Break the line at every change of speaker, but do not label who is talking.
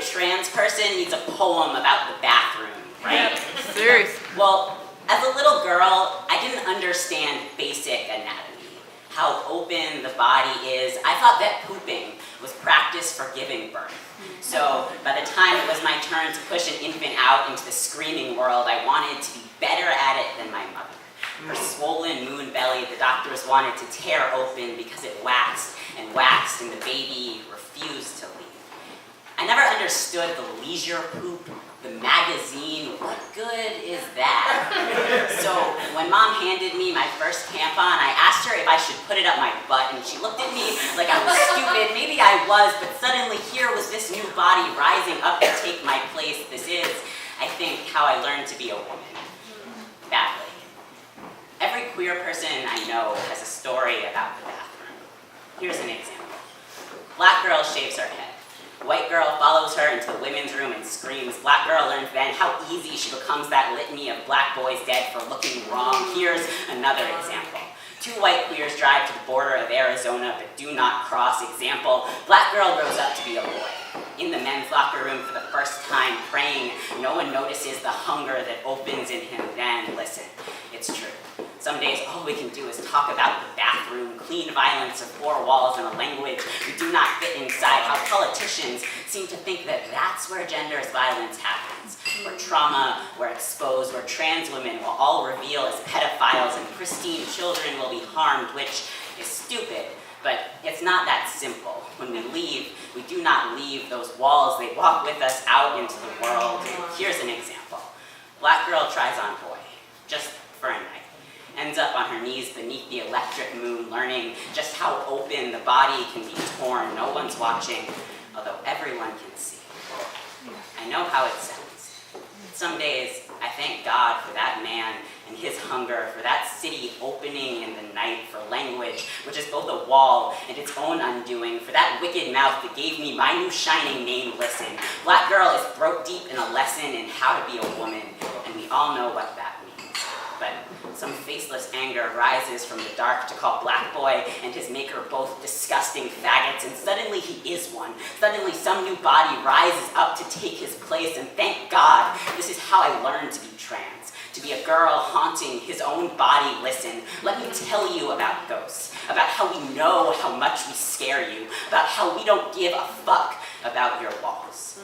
trans person needs a poem about the bathroom, right?
Seriously.
Well, as a little girl, I didn't understand basic anatomy, how open the body is. I thought that pooping was practice for giving birth. So by the time it was my turn to push an infant out into the screaming world, I wanted to be better at it than my mother. Her swollen moon belly, the doctors wanted to tear open because it waxed, and the baby refused to leave. I never understood the leisure poop, the magazine. What good is that? So when Mom handed me my first tampon, I asked her if I should put it up my butt, and she looked at me like I was stupid. Maybe I was, but suddenly here was this new body rising up to take my place. This is, I think, how I learned to be a woman. Badly. Every queer person I know has a story about the bathroom. Here's an example. Black girl shaves her head. White girl follows her into the women's room and screams. Black girl learns then how easy she becomes that litany of black boys dead for looking wrong. Here's another example. 2 white queers drive to the border of Arizona but do not cross. Example, black girl grows up to be a boy. In the men's locker room for the first time, praying, no one notices the hunger that opens in him then. Listen, it's true. Some days all we can do is talk about the bathroom, clean violence of 4 walls and a language we do not fit inside, how politicians seem to think that that's where gender's violence happens, where trauma, where exposed, where trans women will all reveal as pedophiles and pristine children will be harmed, which is stupid, but it's not that simple. When we leave, we do not leave those walls. They walk with us out into the world. Here's an example. Black girl tries on boy, just for a night. Ends up on her knees beneath the electric moon, learning just how open the body can be torn. No one's watching, although everyone can see. I know how it sounds. Some days, I thank God for that man and his hunger, for that city opening in the night, for language, which is both a wall and its own undoing, for that wicked mouth that gave me my new shining name, Listen. Black girl is broke deep in a lesson in how to be a woman, and we all know what that means. But some faceless anger rises from the dark to call black boy and his maker both disgusting faggots, and suddenly he is one. Suddenly some new body rises up to take his place, and thank God, this is how I learned to be trans. To be a girl haunting his own body. Listen, let me tell you about ghosts, about how we know how much we scare you, about how we don't give a fuck about your walls.